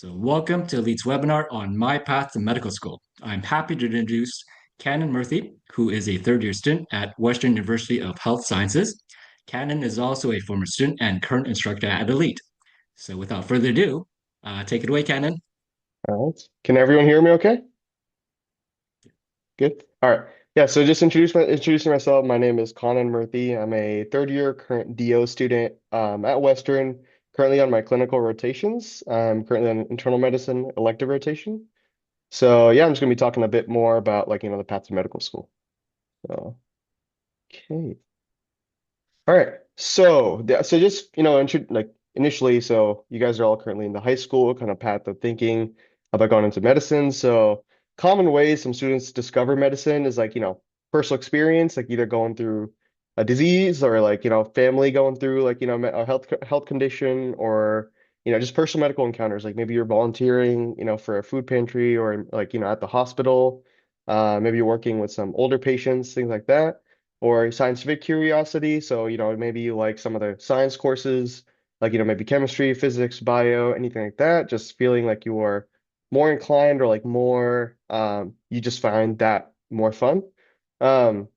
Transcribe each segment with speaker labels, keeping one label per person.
Speaker 1: Welcome to Elite's webinar on My Path to Medical School. I'm happy to introduce Kannan Murthy, who is a third year student at Western University of Health Sciences. Kannan is also a former student and current instructor at Elite. So, without further ado, take it away, Kannan.
Speaker 2: All right. Can everyone hear me okay? Good. All right. Yeah, so just introducing myself. My name is Kannan Murthy. I'm a third year current DO student at Western, currently on my clinical rotations. I'm currently on internal medicine elective rotation. So yeah, I'm just gonna be talking a bit more about the path to medical school. So okay. All right. So just initially, so you guys are all currently in the high school kind of path of thinking about going into medicine. So common ways some students discover medicine is personal experience, like either going through a disease or family going through a health condition or just personal medical encounters. Like maybe you're volunteering, for a food pantry or at the hospital. Maybe you're working with some older patients, things like that or scientific curiosity. So, maybe you like some of the science courses, maybe chemistry, physics, bio, anything like that, just feeling like you are more inclined or you just find that more fun. Um,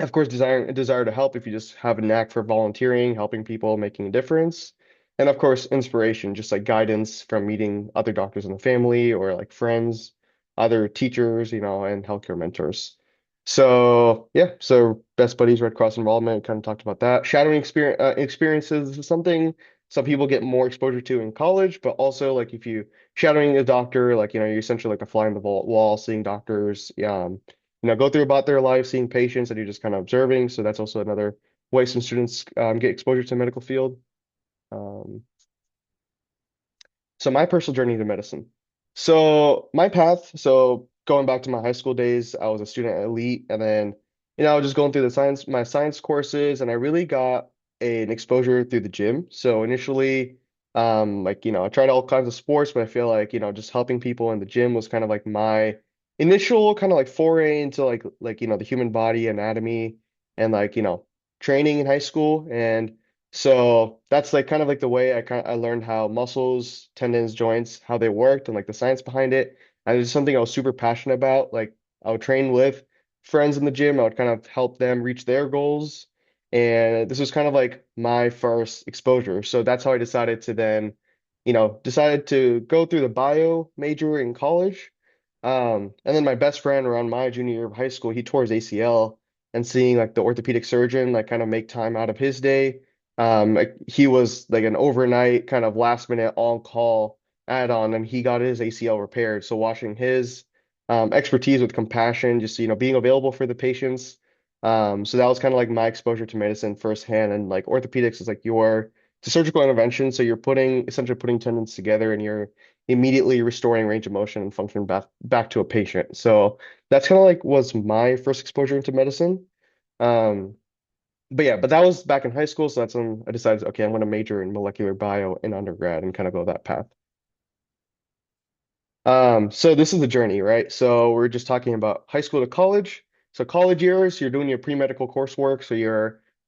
Speaker 2: of course, desire to help if you just have a knack for volunteering, helping people, making a difference. And of course, inspiration, just like guidance from meeting other doctors in the family or like friends, other teachers, and healthcare mentors. So yeah, so best buddies, Red Cross involvement, kind of talked about that. Shadowing experiences is something some people get more exposure to in college, but also like if you shadowing a doctor, you're essentially like a fly on the wall, seeing doctors, go through about their life, seeing patients, and you're just kind of observing. So that's also another way some students get exposure to the medical field. Um, so my personal journey to medicine. So my path, so going back to my high school days, I was a student at Elite, and then I was just going through my science courses, and I really got an exposure through the gym. So initially, I tried all kinds of sports, but I feel like just helping people in the gym was kind of like my initial kind of like foray into the human body anatomy and training in high school. And so that's like kind of like the way I learned how muscles, tendons, joints, how they worked and like the science behind it. And it's something I was super passionate about. Like I would train with friends in the gym. I would kind of help them reach their goals. And this was kind of like my first exposure. So that's how I decided to then, decided to go through the bio major in college. And then my best friend around my junior year of high school, he tore his ACL and seeing like the orthopedic surgeon like kind of make time out of his day like he was like an overnight kind of last minute on call add-on and he got his ACL repaired. So watching his expertise with compassion, just being available for the patients. So that was kind of like my exposure to medicine firsthand. And like orthopedics is like it's a surgical intervention. So you're essentially putting tendons together and you're immediately restoring range of motion and function back to a patient. So that's kind of like was my first exposure into medicine. Um, but yeah, but that was back in high school, so that's when I decided, okay, I'm going to major in molecular bio in undergrad and kind of go that path. So this is the journey, right? So we're just talking about high school to college. So college years, you're doing your pre-medical coursework, so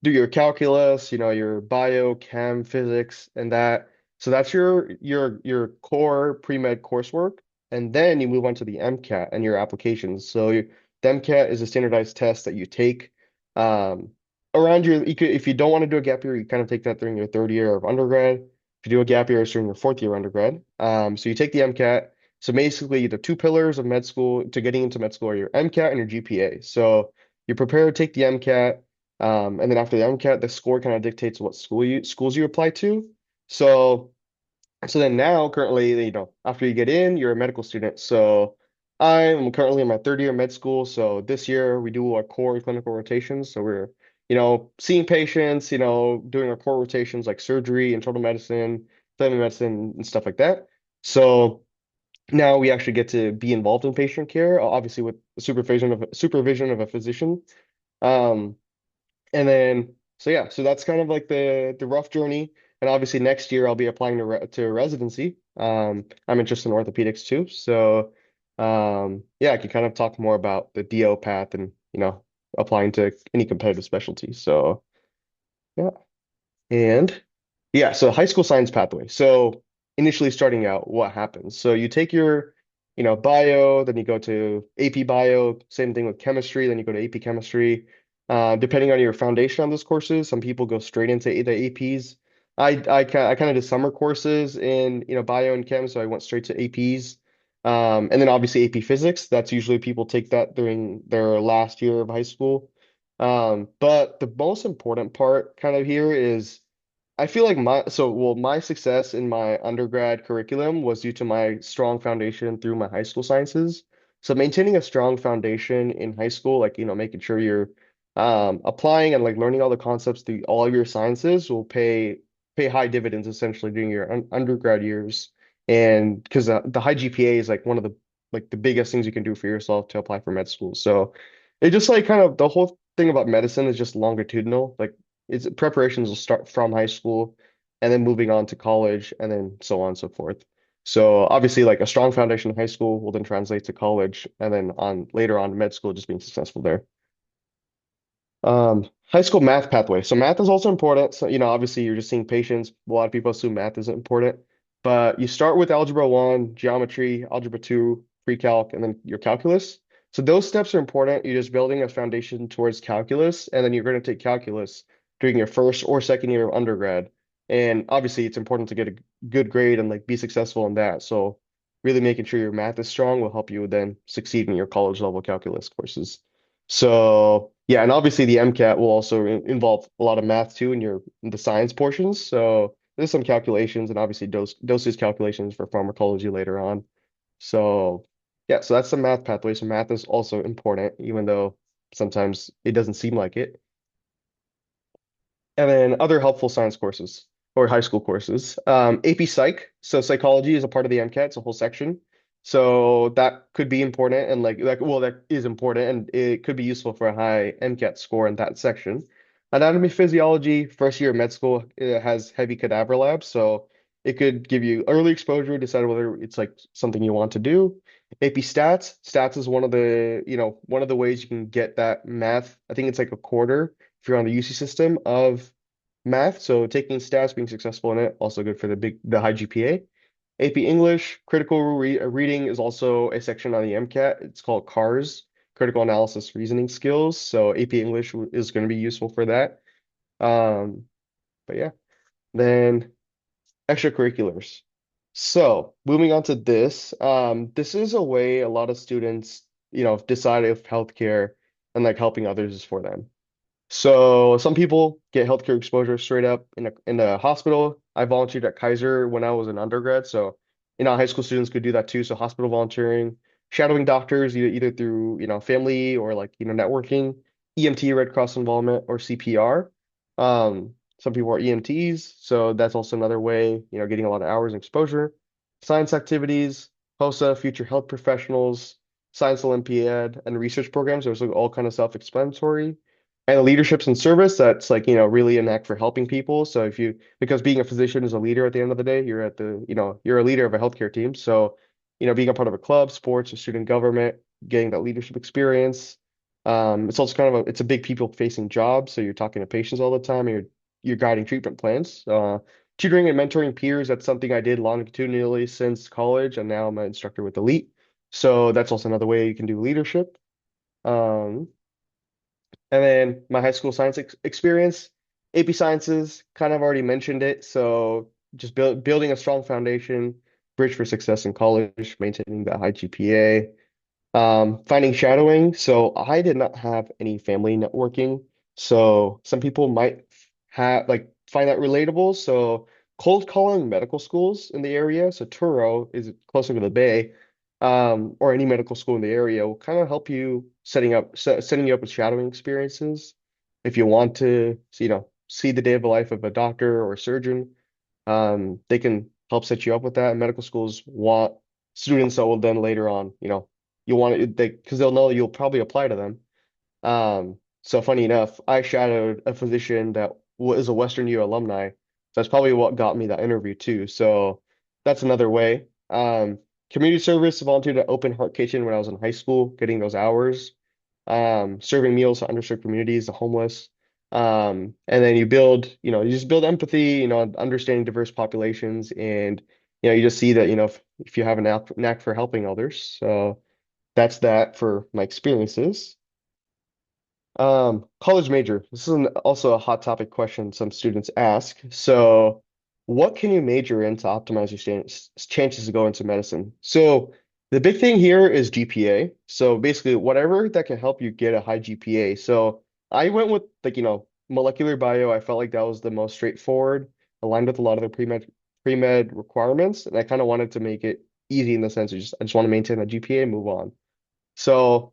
Speaker 2: do your calculus, your bio, chem, physics, and that. So that's your core pre-med coursework, and then you move on to the MCAT and your applications. The MCAT is a standardized test that you take um, around if you don't want to do a gap year, you kind of take that during your third year of undergrad. If you do a gap year, it's during your fourth year undergrad. So you take the MCAT. So basically, the two pillars of med school to getting into med school are your MCAT and your GPA. So you prepare to take the MCAT, and then after the MCAT, the score kind of dictates what schools you apply to. So so then now currently, after you get in, you're a medical student. So I'm currently in my third year of med school. So this year we do our core clinical rotations. So we're, seeing patients, doing our core rotations like surgery, internal medicine, family medicine, and stuff like that. So now we actually get to be involved in patient care, obviously with the supervision of a physician. Um, and then so yeah, so that's kind of like the rough journey. And obviously next year I'll be applying to residency. I'm interested in orthopedics too. So yeah, I can kind of talk more about the DO path and applying to any competitive specialty. So yeah. And yeah, so high school science pathway. So initially starting out, what happens. So you take your, bio, then you go to AP Bio, same thing with chemistry, then you go to AP Chemistry. Depending on your foundation on those courses, some people go straight into the APs. I kind of did summer courses in, bio and chem, so I went straight to APs. And then obviously AP Physics, that's usually people take that during their last year of high school. But the most important part kind of here is I feel like my success in my undergrad curriculum was due to my strong foundation through my high school sciences. So maintaining a strong foundation in high school, like, making sure you're applying and like learning all the concepts through all of your sciences will pay high dividends essentially during your undergrad years. And because the high GPA is like one of the biggest things you can do for yourself to apply for med school. So it just like kind of the whole thing about medicine is just longitudinal. Like it's preparations will start from high school and then moving on to college and then so on and so forth. So obviously like a strong foundation in high school will then translate to college and then on later on med school just being successful there. High school math pathway. So math is also important. So, obviously you're just seeing patients. A lot of people assume math isn't important, but you start with algebra one, geometry, algebra two, pre-calc, and then your calculus. So those steps are important. You're just building a foundation towards calculus, and then you're going to take calculus during your first or second year of undergrad. And obviously it's important to get a good grade and like be successful in that. So really making sure your math is strong will help you then succeed in your college level calculus courses. So yeah, and obviously the MCAT will also involve a lot of math too in the science portions. So there's some calculations and obviously dosage calculations for pharmacology later on. So yeah, so that's the math pathway. So math is also important, even though sometimes it doesn't seem like it. And then other helpful science courses or high school courses. AP Psych. So psychology is a part of the MCAT. It's a whole section. So that could be important and well, that is important and it could be useful for a high MCAT score in that section. Anatomy Physiology, first year of med school, it has heavy cadaver labs. So it could give you early exposure, decide whether it's like something you want to do. AP Stats. Stats is one of the ways you can get that math. I think it's like a quarter if you're on the UC system of math. So taking stats, being successful in it, also good for the high GPA. AP English, reading is also a section on the MCAT. It's called CARS, Critical Analysis Reasoning Skills. So AP English is going to be useful for that. Um, but yeah, then extracurriculars. So moving on to this, this is a way a lot of students, decide if healthcare and like helping others is for them. So some people get healthcare exposure straight up in a hospital. I volunteered at Kaiser when I was an undergrad, so high school students could do that too. So hospital volunteering, shadowing doctors either through family or like networking, EMT, Red Cross involvement, or CPR. Some people are EMTs, so that's also another way getting a lot of hours and exposure. Science activities, HOSA, future health professionals, Science Olympiad, and research programs. Those are all kind of self-explanatory and leadership's in service that's like really a knack for helping people. So because being a physician is a leader at the end of the day, you're a leader of a healthcare team. So being a part of a club, sports, or student government, getting that leadership experience. It's also kind of it's a big people facing job, so you're talking to patients all the time, and you're guiding treatment plans. Tutoring and mentoring peers, that's something I did longitudinally since college, and now I'm an instructor with Elite, so that's also another way you can do leadership. um and then my high school science experience, AP Sciences, kind of already mentioned it. So just building a strong foundation, bridge for success in college, maintaining that high GPA. Finding shadowing. So I did not have any family networking. So some people might have like find that relatable. So cold calling medical schools in the area. So Turo is closer to the Bay, or any medical school in the area will kind of help you setting you up with shadowing experiences. If you want to, see the day of the life of a doctor or a surgeon, they can help set you up with that. Medical schools want students that will then later on, you want it because they'll know you'll probably apply to them. So funny enough, I shadowed a physician that was a Western U alumni. That's probably what got me that interview too. So that's another way. Community service, volunteered at Open Heart Kitchen when I was in high school, getting those hours. Serving meals to underserved communities, the homeless. And then you just build empathy, understanding diverse populations and, you just see that, if you have a knack for helping others. So that's that for my experiences. College major. This is also a hot topic question some students ask. So, what can you major in to optimize your chances to go into medicine? So, the big thing here is GPA. So, basically, whatever that can help you get a high GPA. So, I went with like, molecular bio. I felt like that was the most straightforward, aligned with a lot of the pre-med requirements, and I kind of wanted to make it easy in the sense of I just want to maintain a GPA and move on. So,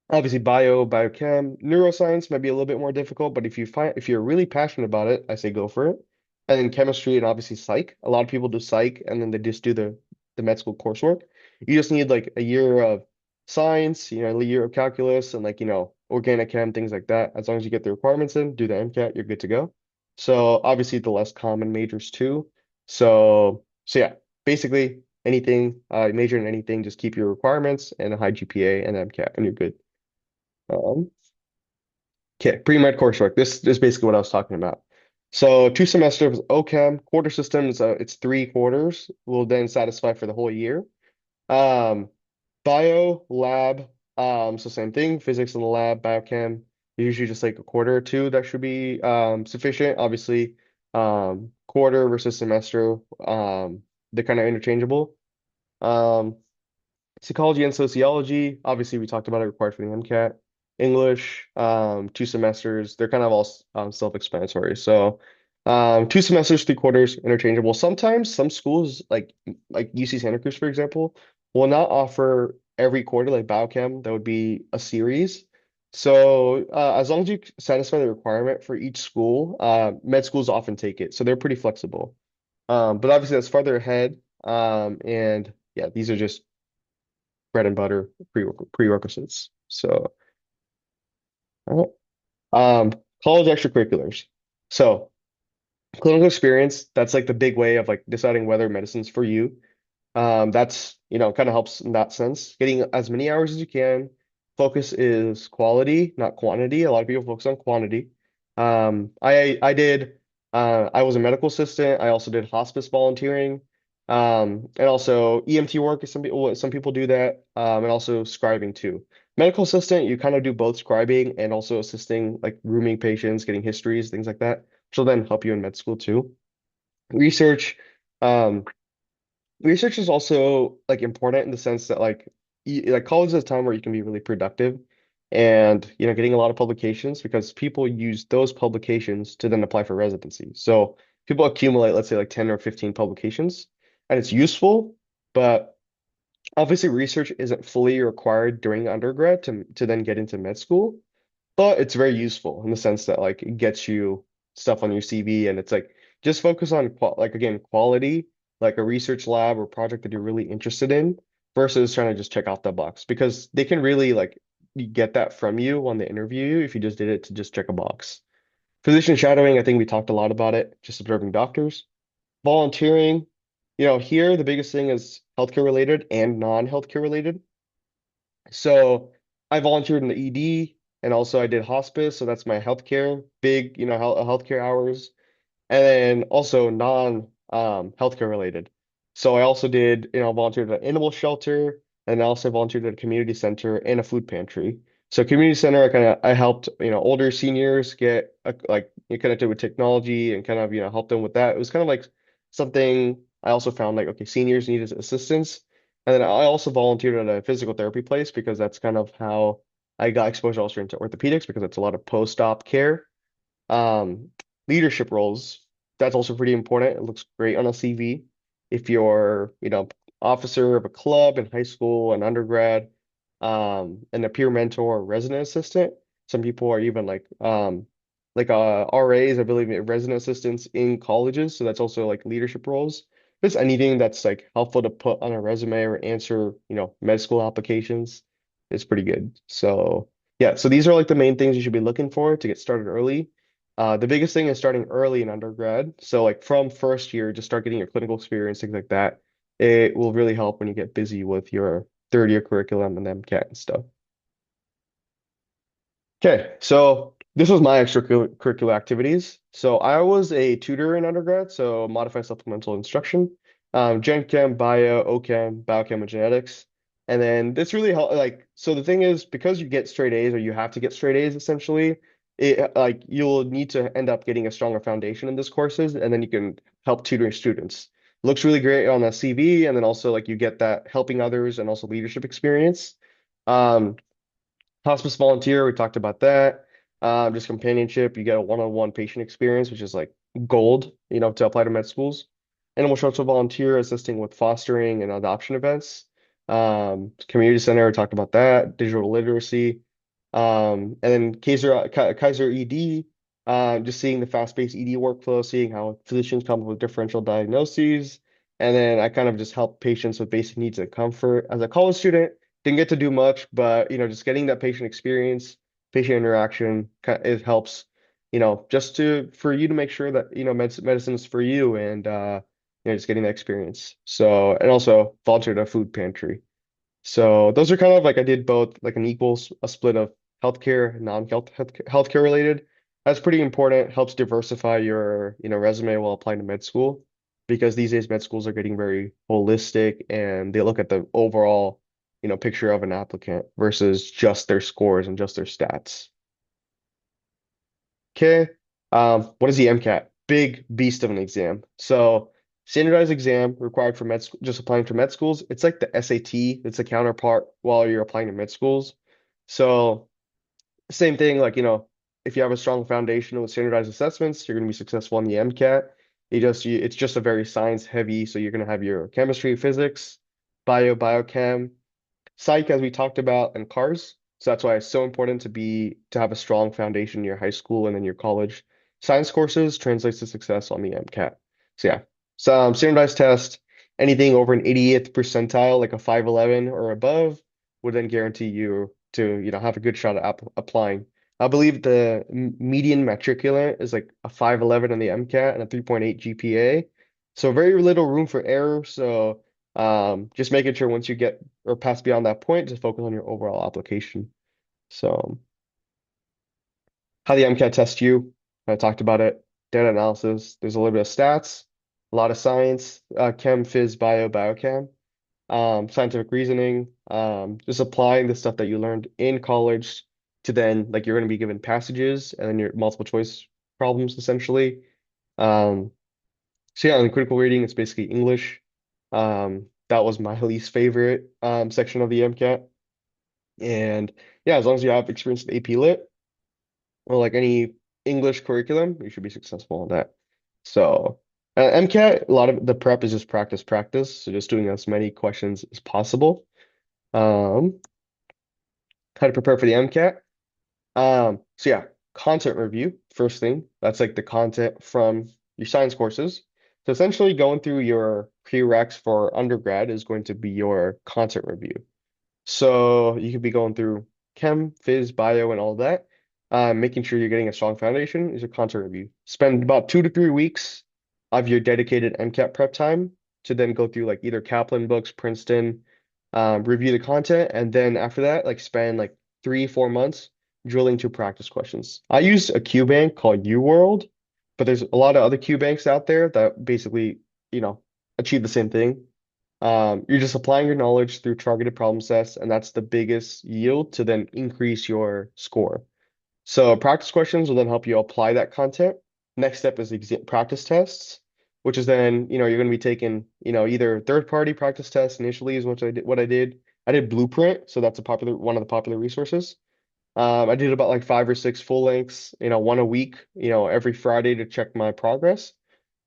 Speaker 2: obviously, biochem, neuroscience might be a little bit more difficult, but if you're really passionate about it, I say go for it. And then chemistry and obviously psych. A lot of people do psych and then they just do the med school coursework. You just need like a year of science, a year of calculus and like, organic chem, things like that. As long as you get the requirements in, do the MCAT, you're good to go. So obviously the less common majors too. So yeah, basically anything, major in anything, just keep your requirements and a high GPA and MCAT and you're good. Um, okay, pre-med coursework. This is basically what I was talking about. So 2 semesters of OChem, quarter systems, it's 3 quarters will then satisfy for the whole year. Um, bio, lab, so same thing, physics in the lab, biochem, usually just like a quarter or two that should be sufficient. Obviously, quarter versus semester, they're kind of interchangeable. Um, Psychology and sociology, obviously we talked about it required for the MCAT. English, 2 semesters, they're kind of all self-explanatory. So 2 semesters, 3 quarters, interchangeable. Sometimes some schools like UC Santa Cruz, for example, will not offer every quarter like biochem. That would be a series. So as long as you satisfy the requirement for each school, med schools often take it. So they're pretty flexible. But obviously that's farther ahead. And yeah, these are just bread and butter prerequisites. So, all right. College extracurriculars. So, clinical experience, that's like the big way of like deciding whether medicine's for you. That's, kind of helps in that sense. Getting as many hours as you can. Focus is quality, not quantity. A lot of people focus on quantity. I was a medical assistant. I also did hospice volunteering. And also EMT work. Some people do that. And also scribing too. Medical assistant, you kind of do both scribing and also assisting like rooming patients, getting histories, things like that, which will then help you in med school too. Research. Um, Research is also like important in the sense that like college is a time where you can be really productive and getting a lot of publications because people use those publications to then apply for residency. So people accumulate, let's say like 10 or 15 publications and it's useful, but obviously research isn't fully required during undergrad to then get into med school. But it's very useful in the sense that like it gets you stuff on your CV and it's like just focus on like again quality, like a research lab or project that you're really interested in versus trying to just check off the box because they can really like you get that from you when they interview you if you just did it to just check a box. Physician shadowing, I think we talked a lot about it, just observing doctors. Volunteering, here the biggest thing is healthcare related and non-healthcare related. So I volunteered in the ED and also I did hospice. So that's my healthcare, big, healthcare hours. And then also non healthcare related. So I also did, volunteered at an animal shelter and I also volunteered at a community center and a food pantry. So community center, I helped, older seniors get like connected with technology and kind of, help them with that. It was kind of like something I also found like, okay, seniors needed assistance. And then I also volunteered at a physical therapy place because that's kind of how I got exposure also into orthopedics because it's a lot of post-op care. Um, Leadership roles, that's also pretty important. It looks great on a CV. If you're, officer of a club in high school and undergrad, and a peer mentor or resident assistant. Some people are even like RAs, I believe, resident assistants in colleges. So that's also like leadership roles. Just anything that's like helpful to put on a resume or answer, med school applications is pretty good. So yeah, so these are like the main things you should be looking for to get started early. The biggest thing is starting early in undergrad. So like from first year, just start getting your clinical experience, things like that. It will really help when you get busy with your third year curriculum and MCAT and stuff. Okay, so this was my extracurricular activities. So I was a tutor in undergrad, so modified supplemental instruction. Gen Chem, Bio, OChem, Biochem, and Genetics. And then this really help like so the thing is because you get straight A's or you have to get straight A's essentially, it like you'll need to end up getting a stronger foundation in these courses and then you can help tutoring students. Looks really great on a CV and then also like you get that helping others and also leadership experience. Um, Hospice volunteer, we talked about that. Just companionship, you get a one-on-one patient experience, which is like gold, to apply to med schools. Animal shelter volunteer, assisting with fostering and adoption events. Community center, we talked about that. Digital literacy. And then Kaiser ED, just seeing the fast-paced ED workflow, seeing how physicians come up with differential diagnoses. And then I kind of just help patients with basic needs and comfort. As a college student, didn't get to do much, but just getting that patient experience, patient interaction, it helps, just to for you to make sure that medicine is for you and just getting that experience. So and also volunteered at a food pantry. So those are kind of like I did both like an a split of healthcare, healthcare related. That's pretty important. Helps diversify your resume while applying to med school because these days med schools are getting very holistic and they look at the overall picture of an applicant versus just their scores and just their stats. Okay. What is the MCAT? Big beast of an exam. So standardized exam required for med school, just applying for med schools. It's like the SAT. It's a counterpart while you're applying to med schools. So same thing, like, if you have a strong foundation with standardized assessments, you're going to be successful on the MCAT. It's just a very science heavy. So you're going to have your chemistry, physics, biochem, psych, as we talked about, and cars. So that's why it's so important to have a strong foundation in your high school and then your college. Science courses translates to success on the MCAT. So yeah, some standardized test, anything over an 80th percentile, like a 511 or above, would then guarantee you to, have a good shot at applying. I believe the median matriculant is like a 511 on the MCAT and a 3.8 GPA. So very little room for error. So just making sure once you get or pass beyond that point, just focus on your overall application. So, how the MCAT tests you, I talked about it. Data analysis, there's a little bit of stats, a lot of science, chem, phys, biochem, scientific reasoning, just applying the stuff that you learned in college to then, like, you're going to be given passages and then your multiple choice problems essentially. Um, so yeah, in critical reading, it's basically English. That was my least favorite section of the MCAT. And yeah, as long as you have experience with AP Lit or like any English curriculum, you should be successful in that. So MCAT, a lot of the prep is just practice, practice. So just doing as many questions as possible. Um, how to prepare for the MCAT. So yeah, content review, first thing. That's like the content from your science courses. So essentially going through your prereqs for undergrad is going to be your content review. So you could be going through chem, phys, bio, and all that. Making sure you're getting a strong foundation is your content review. Spend about 2 to 3 weeks of your dedicated MCAT prep time to then go through like either Kaplan books, Princeton, review the content, and then after that, like spend like 3, 4 months drilling to practice questions. I use a Q bank called UWorld, but there's a lot of other Q banks out there that basically, you know, achieve the same thing. You're just applying your knowledge through targeted problem sets, and that's the biggest yield to then increase your score. So practice questions will then help you apply that content. Next step is exam practice tests, which is then, you're going to be taking, either third-party practice tests initially is what I did. I did Blueprint, so that's one of the popular resources. I did about like 5 or 6 full lengths, one a week, every Friday to check my progress.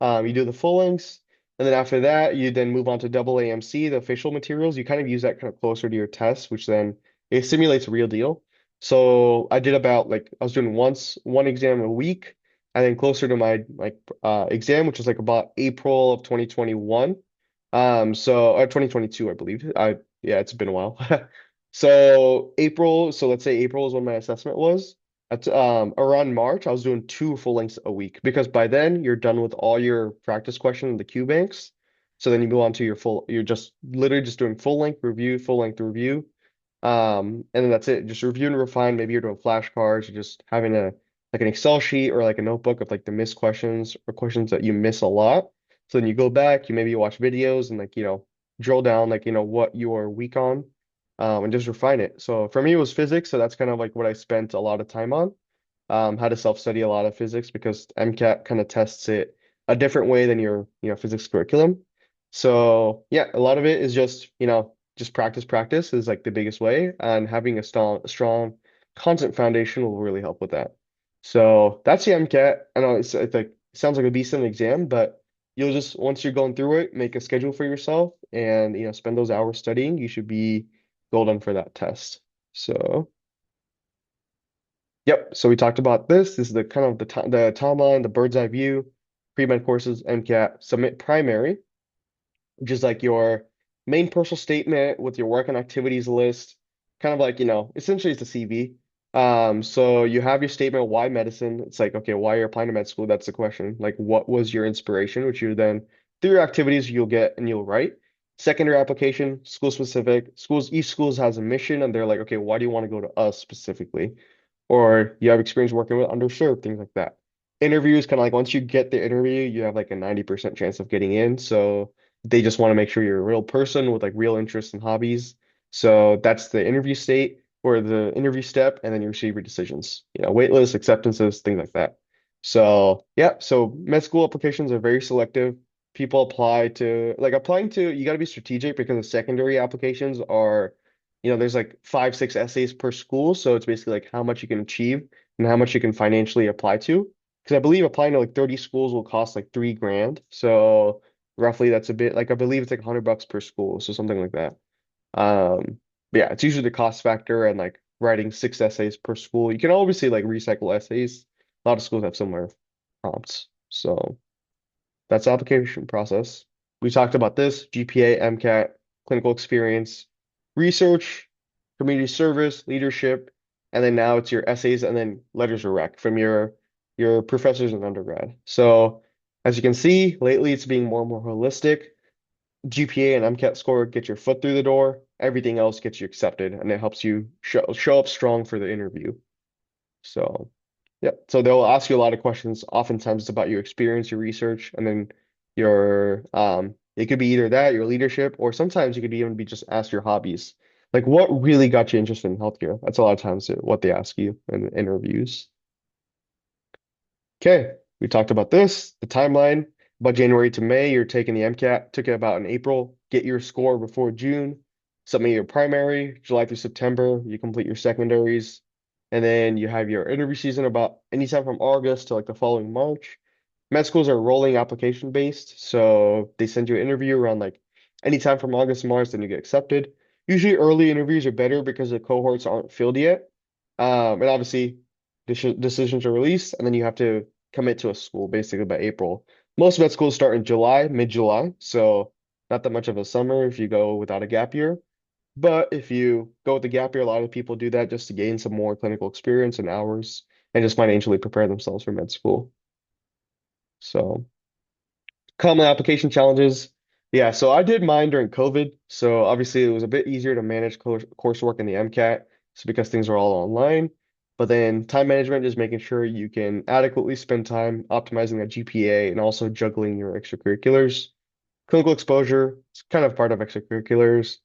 Speaker 2: You do the full lengths, and then after that, you then move on to double AMC, the official materials. You kind of use that kind of closer to your test, which then it simulates a real deal. So I did about like I was doing one exam a week, and then closer to my exam, which was like about April of 2021. So 2022, I believe. Yeah, it's been a while. So April, so let's say April is when my assessment was. At around March, I was doing 2 full lengths a week because by then you're done with all your practice question in the Q banks. So then you move on to you're just literally just doing full length review. And then that's it. Just review and refine. Maybe you're doing flashcards, you're just having like an Excel sheet or like a notebook of like the missed questions or questions that you miss a lot. So then you go back, you maybe watch videos and like, drill down like, what you're weak on, and just refine it. So for me, it was physics. So that's kind of like what I spent a lot of time on. Had to self-study a lot of physics because MCAT kind of tests it a different way than your, physics curriculum. So yeah, a lot of it is just, just practice, practice is like the biggest way, and having a strong content foundation will really help with that. So that's the MCAT. I know it's like it sounds like a decent exam, but you'll just once you're going through it, make a schedule for yourself and spend those hours studying. You should be golden for that test. So. Yep. So we talked about this. This is the kind of the timeline, the bird's eye view, pre-med courses, MCAT, submit primary, which is like your main personal statement with your work and activities list, kind of like, essentially it's a CV. So you have your statement, why medicine? It's like, okay, why you're applying to med school? That's the question. Like, what was your inspiration? Which you then, through your activities, you'll get and you'll write. Secondary application, school specific. Each schools has a mission, and they're like, okay, why do you want to go to us specifically? Or you have experience working with underserved, things like that. Interviews, kind of like once you get the interview, you have like a 90% chance of getting in. So they just want to make sure you're a real person with like real interests and hobbies. So that's the interview state or the interview step, and then you receive your decisions, waitlist, acceptances, things like that. So yeah, so med school applications are very selective. People apply to like applying to, you got to be strategic because the secondary applications are there's like 5, 6 essays per school. So it's basically like how much you can achieve and how much you can financially apply to. Because I believe applying to like 30 schools will cost like 3 grand. So roughly that's a bit like I believe it's like $100 per school. So something like that. But yeah, it's usually the cost factor and like writing 6 essays per school. You can obviously like recycle essays. A lot of schools have similar prompts. So that's the application process. We talked about this, GPA, MCAT, clinical experience, research, community service, leadership, and then now it's your essays and then letters of rec from your professors in undergrad. So as you can see, lately it's being more and more holistic. GPA and MCAT score get your foot through the door. Everything else gets you accepted, and it helps you show up strong for the interview. So. Yeah. So they'll ask you a lot of questions. Oftentimes it's about your experience, your research, and then it could be either that, your leadership, or sometimes you could even be just asked your hobbies. Like what really got you interested in healthcare? That's a lot of times what they ask you in interviews. Okay. We talked about this, the timeline. About January to May, you're taking the MCAT, took it about in April, get your score before June, submit your primary, July through September, you complete your secondaries. And then you have your interview season about anytime from August to like the following March. Med schools are rolling application based, so they send you an interview around like anytime from August to March, then you get accepted. Usually early interviews are better because the cohorts aren't filled yet. And obviously decisions are released, and then you have to commit to a school basically by April. Most med schools start in July, mid-July, so not that much of a summer if you go without a gap year. But if you go with the gap year, a lot of people do that just to gain some more clinical experience and hours and just financially prepare themselves for med school. So common application challenges. Yeah, so I did mine during COVID. So obviously it was a bit easier to manage coursework in the MCAT. So because things are all online. But then time management is making sure you can adequately spend time optimizing that GPA and also juggling your extracurriculars. Clinical exposure is kind of part of extracurriculars,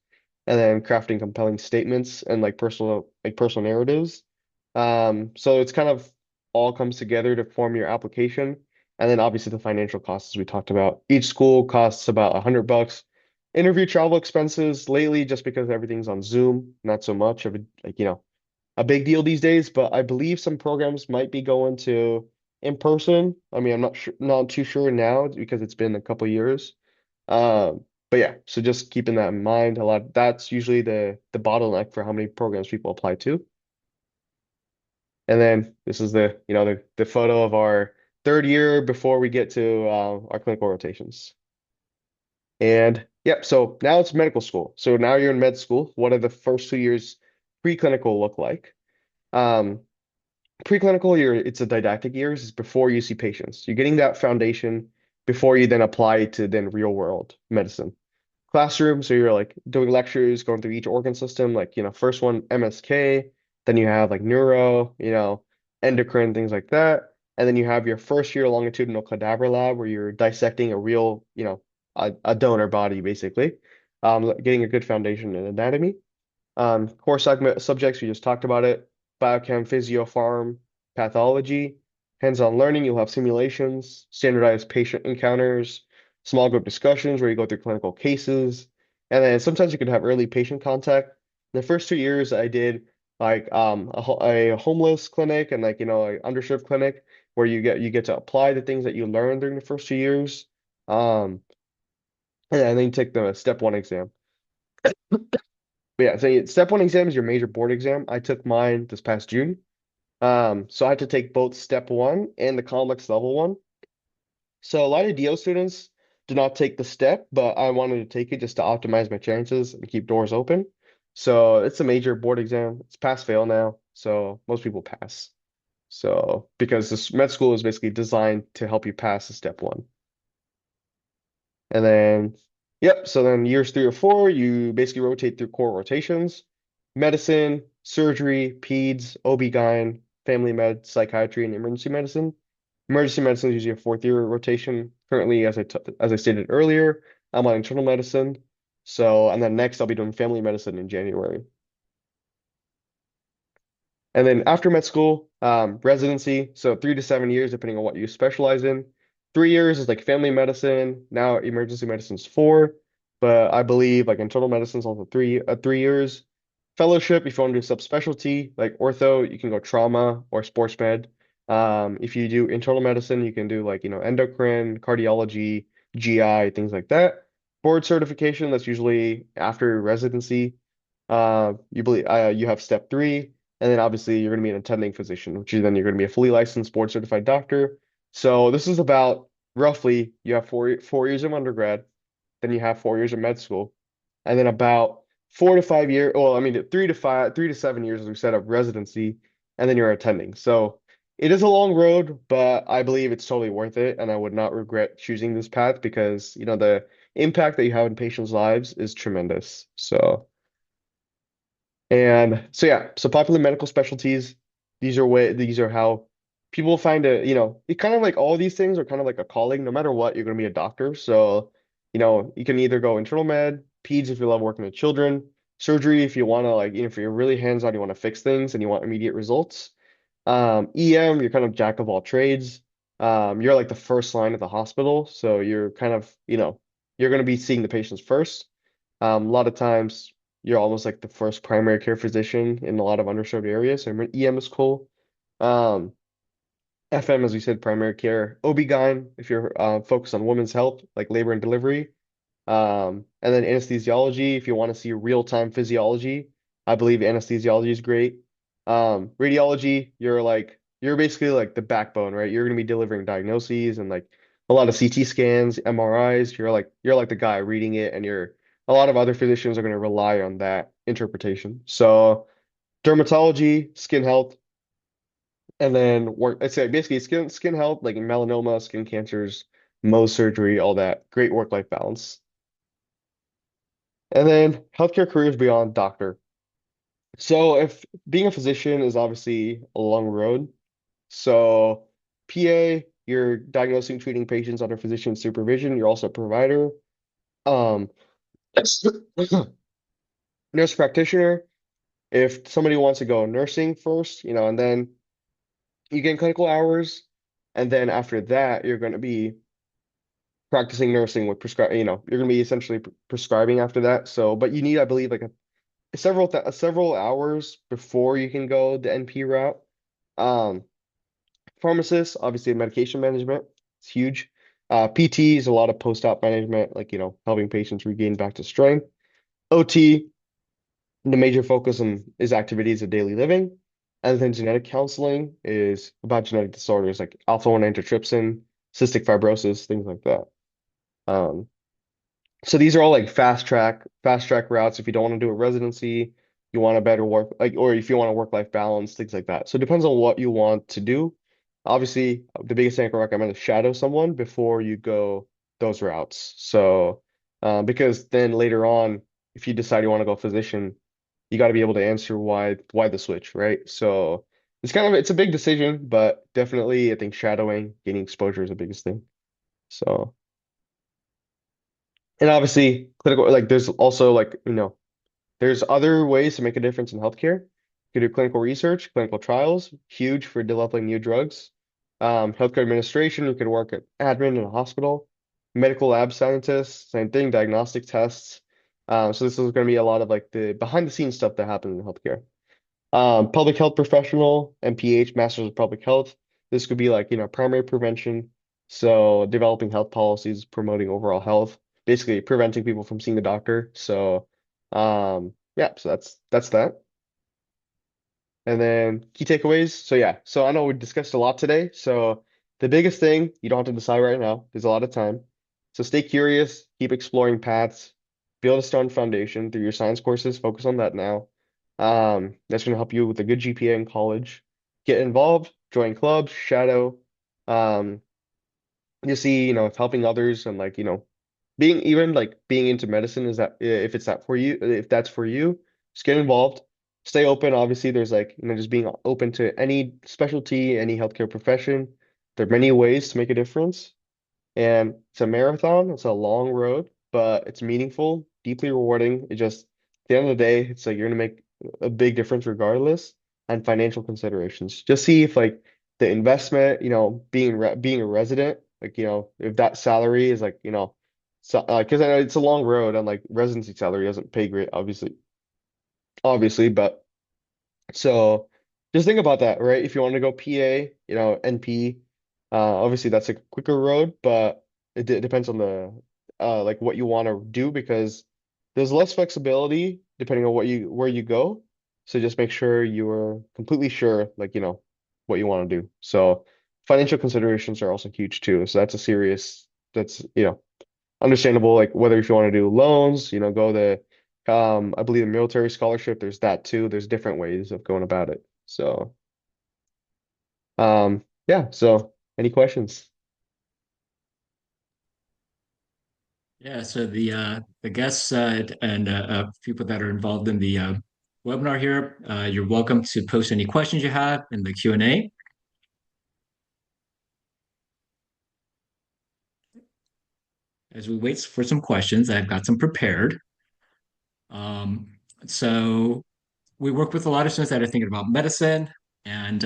Speaker 2: and then crafting compelling statements and like personal narratives. So it's kind of all comes together to form your application. And then obviously the financial costs we talked about. Each school costs about $100. Interview travel expenses lately, just because everything's on Zoom, not so much of a a big deal these days. But I believe some programs might be going to in person. I mean, I'm not too sure now because it's been a couple years. But yeah, so just keeping that in mind, a lot that's usually the bottleneck for how many programs people apply to. And then this is the photo of our third year before we get to our clinical rotations. And yep, so now it's medical school. So now you're in med school. What are the first 2 years preclinical look like? Um, Preclinical year, it's a didactic years, is before you see patients. You're getting that foundation before you then apply to then real world medicine. Classroom, so you're like doing lectures, going through each organ system, like, first one MSK, then you have like neuro, endocrine, things like that. And then you have your first year longitudinal cadaver lab where you're dissecting a real, a donor body basically, getting a good foundation in anatomy. Core subjects, we just talked about it. Biochem, physio, pharm, pathology, hands-on learning. You'll have simulations, standardized patient encounters, small group discussions where you go through clinical cases. And then sometimes you could have early patient contact. The first 2 years I did like a homeless clinic and like, an underserved clinic where you get to apply the things that you learned during the first 2 years. Um, and then you take the step one exam. But yeah, so step one exam is your major board exam. I took mine this past June. So I had to take both step one and the complex level one. So a lot of DO students do not take the step, but I wanted to take it just to optimize my chances and keep doors open. So it's a major board exam. It's pass fail now. So most people pass. So because this med school is basically designed to help you pass the step one. And then, yep, so then years 3 or 4, you basically rotate through core rotations, medicine, surgery, peds, OB-GYN, family med, psychiatry, and emergency medicine. Emergency medicine is usually a fourth year rotation. Currently, as I stated earlier, I'm on internal medicine. So, and then next I'll be doing family medicine in January. And then after med school, residency, so 3 to 7 years, depending on what you specialize in. 3 years is like family medicine. Now emergency medicine is 4, but I believe like internal medicine is also 3 years. Fellowship, if you want to do subspecialty, like ortho, you can go trauma or sports med. If you do internal medicine, you can do like, endocrine, cardiology, GI, things like that. Board certification, that's usually after residency. You have step three. And then obviously you're going to be an attending physician, then you're going to be a fully licensed board certified doctor. So this is about roughly you have 4 years of undergrad, then you have 4 years of med school, and then about 4 to 5 years, well, I mean 3 to 7 years, as we said, of residency, and then you're attending. So it is a long road, but I believe it's totally worth it, and I would not regret choosing this path because the impact that you have in patients' lives is tremendous. So popular medical specialties, these are how people find it kind of like all these things are kind of like a calling. No matter what, you're going to be a doctor. So, you can either go internal med, peds if you love working with children, surgery if you want to like, if you're really hands-on, you want to fix things and you want immediate results. EM, you're kind of jack of all trades. You're like the first line at the hospital, so you're kind of, you're going to be seeing the patients first. A lot of times you're almost like the first primary care physician in a lot of underserved areas. So EM is cool. Um, FM, as we said, primary care. OB-GYN, if you're focused on women's health, like labor and delivery. And then anesthesiology, if you want to see real-time physiology, I believe anesthesiology is great. Radiology, you're basically like the backbone, right? You're going to be delivering diagnoses and like a lot of CT scans, MRIs. You're like the guy reading it, and a lot of other physicians are going to rely on that interpretation. So dermatology, skin health, and then work. I'd say basically skin health, like melanoma, skin cancers, Mohs surgery, all that. Great work-life balance. And then healthcare careers beyond doctor. So if being a physician is obviously a long road. So PA, you're diagnosing, treating patients under physician supervision. You're also a provider. Um, nurse practitioner, if somebody wants to go nursing first, and then you get clinical hours, and then after that, you're going to be practicing nursing with you're going to be essentially prescribing after that. So, but you need, I believe, like several hours before you can go the NP route. Um, Pharmacist, obviously medication management, it's huge. PT is a lot of post-op management, like, helping patients regain back to strength. OT, the major focus on is activities of daily living. And then genetic counseling is about genetic disorders like alpha-1 antitrypsin, cystic fibrosis, things like that. Um, so these are all like fast track routes if you don't want to do a residency, you want a better work like or if you want a work-life balance, things like that. So it depends on what you want to do. Obviously, the biggest thing I can recommend is shadow someone before you go those routes. So because then later on, if you decide you want to go physician, you got to be able to answer why the switch, right? So it's a big decision, but definitely I think shadowing, gaining exposure is the biggest thing. So, and obviously clinical, like there's also like, there's other ways to make a difference in healthcare. You can do clinical research, clinical trials, huge for developing new drugs. Healthcare administration, you could work at admin in a hospital. Medical lab scientists, same thing, diagnostic tests. So this is going to be a lot of like the behind the scenes stuff that happens in healthcare. Public health professional, MPH, Masters of Public Health. This could be like, primary prevention. So developing health policies, promoting overall health, basically preventing people from seeing the doctor. So, yeah, so that's that. And then key takeaways. So yeah, so I know we discussed a lot today. So the biggest thing, you don't have to decide right now. There's a lot of time. So stay curious, keep exploring paths, build a strong foundation through your science courses. Focus on that now. That's going to help you with a good GPA in college. Get involved, join clubs, shadow. Um, you see, if helping others and like, being into medicine is that if it's that for you, if that's for you, just get involved. Stay open. Obviously, there's like, just being open to any specialty, any healthcare profession. There are many ways to make a difference. And it's a marathon, it's a long road, but it's meaningful, deeply rewarding. It just, at the end of the day, it's like you're gonna make a big difference regardless, and financial considerations. Just see if like the investment, being a resident, like, if that salary is like, so because I know it's a long road and like residency salary doesn't pay great, obviously, but so just think about that, right? If you want to go PA, NP, obviously that's a quicker road, but it depends on the like what you want to do because there's less flexibility depending on where you go. So just make sure you're completely sure, like, what you want to do. So financial considerations are also huge too. So that's, understandable, like whether if you want to do loans, go the I believe the military scholarship, there's that too. There's different ways of going about it. So yeah, so any questions?
Speaker 1: Yeah, so the guests and people that are involved in the webinar here, you're welcome to post any questions you have in the Q&A as we wait for some questions. I've got some prepared. Um, so we work with a lot of students that are thinking about medicine, and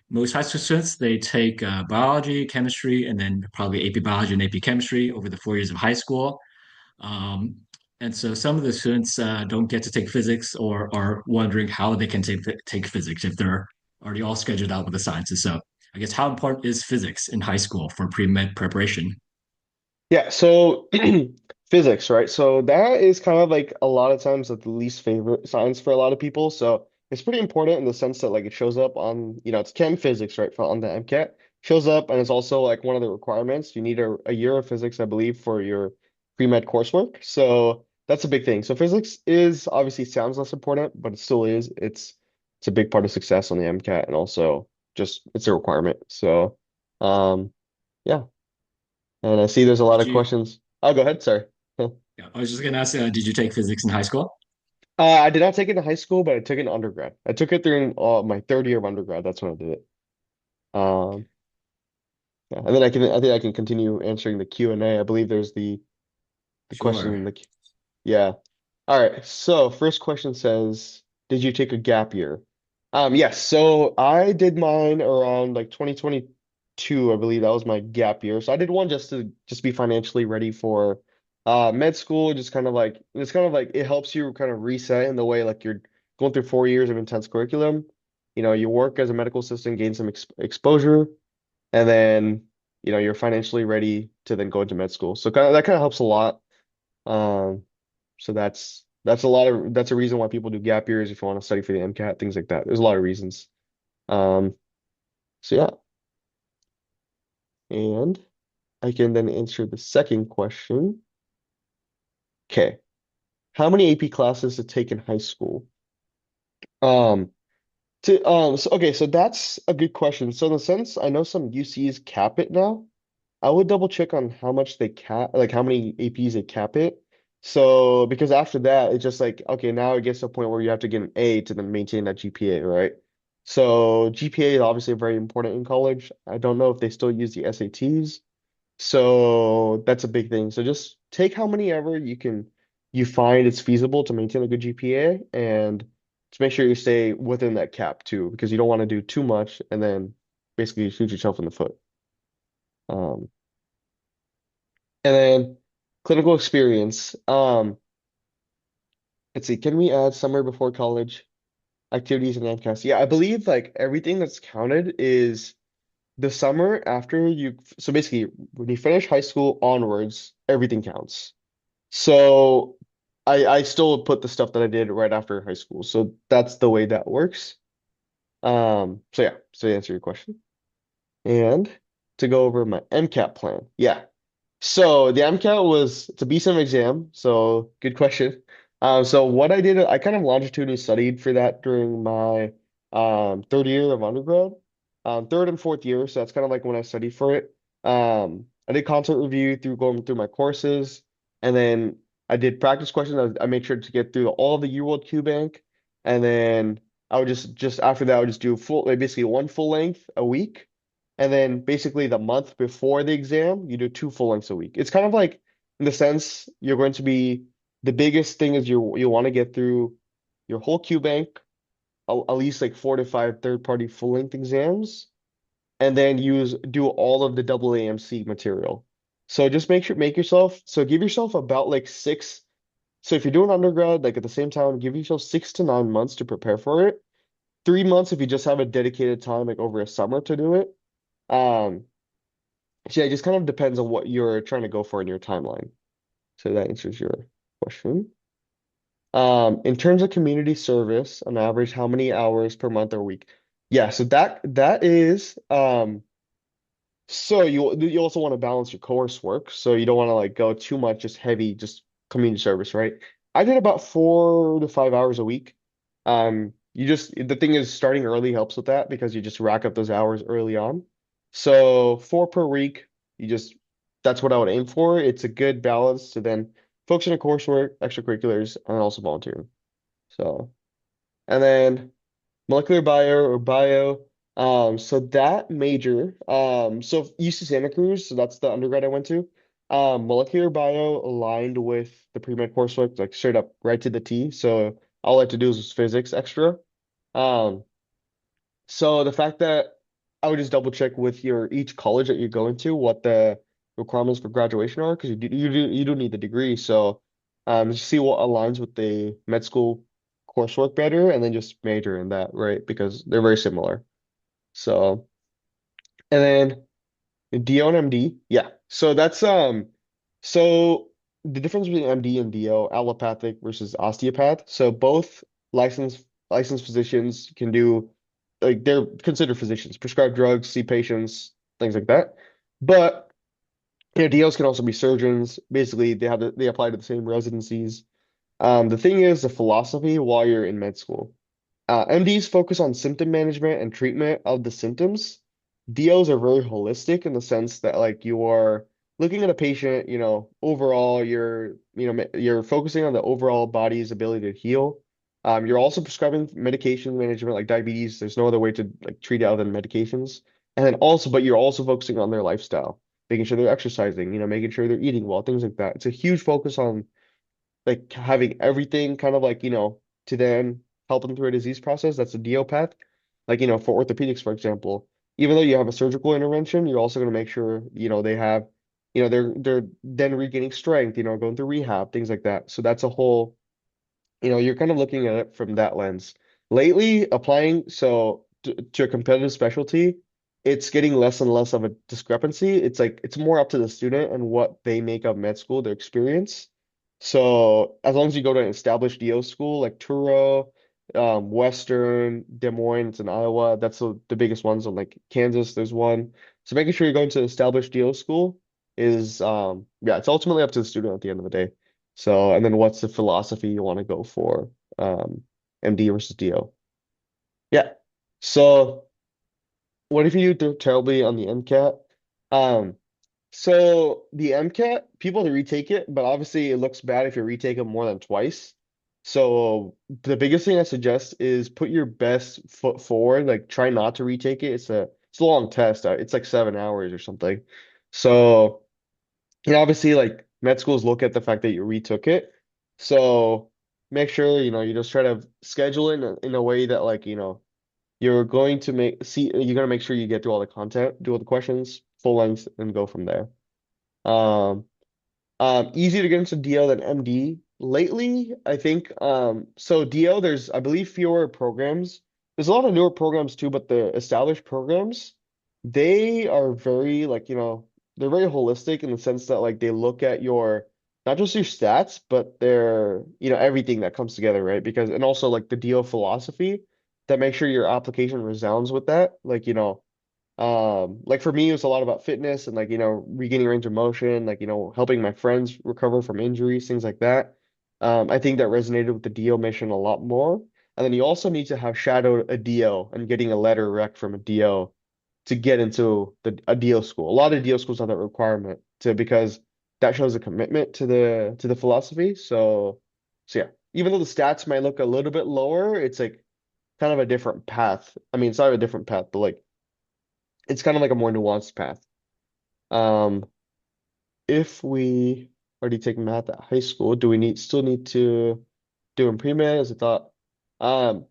Speaker 1: most high school students they take biology, chemistry, and then probably AP biology and AP chemistry over the 4 years of high school. Um, and so some of the students don't get to take physics or are wondering how they can take physics if they're already all scheduled out with the sciences. So I guess how important is physics in high school for pre-med preparation?
Speaker 2: Yeah, so physics, right? So that is kind of like a lot of times like the least favorite science for a lot of people. So it's pretty important in the sense that like it shows up on, it's chem physics, right? For on the MCAT shows up and it's also like one of the requirements. You need a year of physics, I believe, for your pre-med coursework. So that's a big thing. So physics is obviously sounds less important, but it still is. It's a big part of success on the MCAT and also just it's a requirement. So yeah. And I see there's a lot
Speaker 1: Did
Speaker 2: of
Speaker 1: you?
Speaker 2: questions. Oh, go ahead. Sorry.
Speaker 1: Yeah, I was just gonna ask, did you take physics in high school?
Speaker 2: I did not take it in high school, but I took it in undergrad. I took it during my third year of undergrad. That's when I did it. Um, yeah. And then I think I can continue answering the Q&A. I believe there's the question
Speaker 1: Sure.
Speaker 2: in the yeah. All right. So first question says, did you take a gap year? Yes. So I did mine around like 2022, I believe that was my gap year. So I did one just to just be financially ready for med school, just kind of like it's kind of like it helps you kind of reset in the way like you're going through 4 years of intense curriculum. You work as a medical assistant, gain some exposure, and then you're financially ready to then go into med school. So that kind of helps a lot. Um, so that's a reason why people do gap years if you want to study for the MCAT, things like that. There's a lot of reasons. Um, so yeah, and I can then answer the second question. Okay, how many AP classes to take in high school? Um, so that's a good question. So in the sense, I know some UCs cap it now. I would double check on how much they cap, like how many APs they cap it. So because after that, it's just like, okay, now it gets to a point where you have to get an A to then maintain that GPA, right? So GPA is obviously very important in college. I don't know if they still use the SATs. So that's a big thing. So just take how many ever you find it's feasible to maintain a good GPA and to make sure you stay within that cap too, because you don't want to do too much and then basically shoot yourself in the foot. Um, and then clinical experience. Let's see, can we add summer before college activities and MCAS? Yeah, I believe like everything that's counted is the summer after you. So basically, when you finish high school onwards, everything counts. So I still put the stuff that I did right after high school. So that's the way that works. So yeah, so to answer your question. And to go over my MCAT plan. Yeah. So the MCAT was it's a BSEM exam, so good question. So what I did, I kind of longitudinally studied for that during my third year of undergrad, third and fourth year. So that's kind of like when I studied for it. I did content review through going through my courses, and then I did practice questions. I made sure to get through all the UWorld Q Bank, and then I would just after that I would just do full, like basically one full length a week. And then basically the month before the exam, you do two full lengths a week. It's kind of like in the sense you're going to be the biggest thing is you want to get through your whole Q bank, at least like 4 to 5 third-party full-length exams, and then do all of the double AMC material. So just make yourself so give yourself about like six. So if you're doing undergrad, like at the same time, give yourself 6 to 9 months to prepare for it. 3 months if you just have a dedicated time like over a summer to do it. Um, So yeah, it just kind of depends on what you're trying to go for in your timeline. So that answers your question. In terms of community service, on average, how many hours per month or week? Yeah, so that is so you also want to balance your coursework, so you don't want to like go too much just heavy, just community service, right? I did about 4 to 5 hours a week. You just the thing is starting early helps with that because you just rack up those hours early on. So 4 per week, you just that's what I would aim for. It's a good balance to then focus on your coursework, extracurriculars, and also volunteering. So, and then molecular bio or bio. So that major, so UC Santa Cruz, so that's the undergrad I went to. Molecular bio aligned with the pre-med coursework, like straight up right to the T. So all I had to do was physics extra. Um, so the fact that I would just double check with your each college that you're going to what the requirements for graduation are because you do need the degree. So just see what aligns with the med school coursework better and then just major in that, right? Because they're very similar. So and then DO and MD, yeah. So that's so the difference between MD and DO, allopathic versus osteopath. So both licensed physicians can do like they're considered physicians, prescribe drugs, see patients, things like that. But DOs can also be surgeons. Basically, they apply to the same residencies. The thing is the philosophy while you're in med school. MDs focus on symptom management and treatment of the symptoms. DOs are very holistic in the sense that like you are looking at a patient, overall you're focusing on the overall body's ability to heal. You're also prescribing medication management like diabetes. There's no other way to like treat it other than medications. And then also, but you're also focusing on their lifestyle, making sure they're exercising, making sure they're eating well, things like that. It's a huge focus on like having everything kind of like, to then help them through a disease process. That's a DO path. Like, for orthopedics, for example, even though you have a surgical intervention, you're also going to make sure, they have, they're then regaining strength, going through rehab, things like that. So that's a whole, you're kind of looking at it from that lens. Lately, applying to a competitive specialty, it's getting less and less of a discrepancy. It's like it's more up to the student and what they make of med school, their experience. So as long as you go to an established DO school like Truro, Western, Des Moines, it's in Iowa. That's the biggest ones. On like Kansas, there's one. So making sure you're going to an established DO school is yeah, it's ultimately up to the student at the end of the day. So, and then what's the philosophy you want to go for? Um, MD versus DO. Yeah. So, what if you do terribly on the MCAT? Um, so the MCAT, people retake it, but obviously it looks bad if you retake it more than twice. So the biggest thing I suggest is put your best foot forward. Like try not to retake it. It's a long test. It's like 7 hours or something. So obviously like med schools look at the fact that you retook it. So make sure you just try to schedule it in a way that like you're going to you're gonna make sure you get through all the content, do all the questions, full length, and go from there. Um, Easier to get into DO than MD. Lately, I think so DO, there's I believe fewer programs. There's a lot of newer programs too, but the established programs, they are very like, they're very holistic in the sense that like they look at your not just your stats, but their, everything that comes together, right? Because and also like the DO philosophy that makes sure your application resounds with that. Like, like for me, it was a lot about fitness and like, regaining range of motion, like, helping my friends recover from injuries, things like that. I think that resonated with the DO mission a lot more. And then you also need to have shadowed a DO and getting a letter rec from a DO to get into a DO school. A lot of DO schools have that requirement to because that shows a commitment to the philosophy. So yeah, even though the stats might look a little bit lower, it's like kind of a different path. I mean, it's not a different path, but like it's kind of like a more nuanced path. Um, if we already take math at high school, do we still need to do in pre-med as a thought? Um,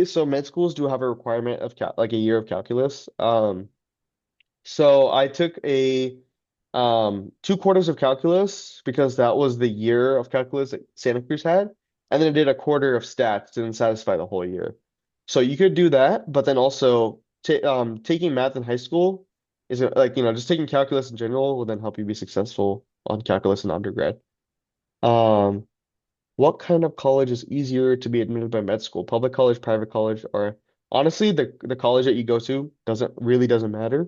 Speaker 2: so med schools do have a requirement of like a year of calculus. So I took a 2 quarters of calculus because that was the year of calculus that Santa Cruz had, and then I did a quarter of stats to then satisfy the whole year. So you could do that, but then also taking math in high school is like just taking calculus in general will then help you be successful on calculus in undergrad. Um, what kind of college is easier to be admitted by med school? Public college, private college, or honestly, the college that you go to doesn't matter.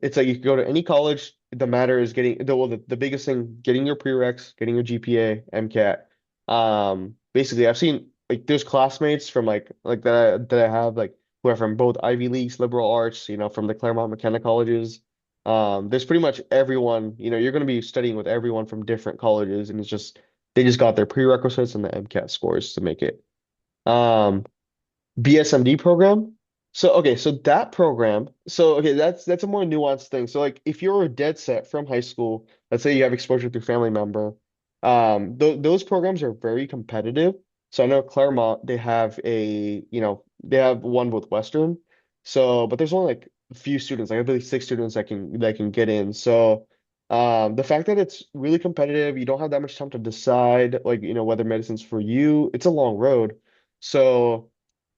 Speaker 2: It's like you can go to any college. The matter is the biggest thing, getting your prereqs, getting your GPA, MCAT. Basically, I've seen like there's classmates from like that I have like who are from both Ivy Leagues, liberal arts, from the Claremont McKenna colleges. There's pretty much everyone, you're going to be studying with everyone from different colleges, and it's just they just got their prerequisites and the MCAT scores to make it. Um, BSMD program. So that program, that's a more nuanced thing. So like if you're a dead set from high school, let's say you have exposure through family member, those programs are very competitive. So I know Claremont, they have one with Western. But there's only like a few students, like I believe 6 students that can get in. So the fact that it's really competitive, you don't have that much time to decide like, whether medicine's for you, it's a long road. So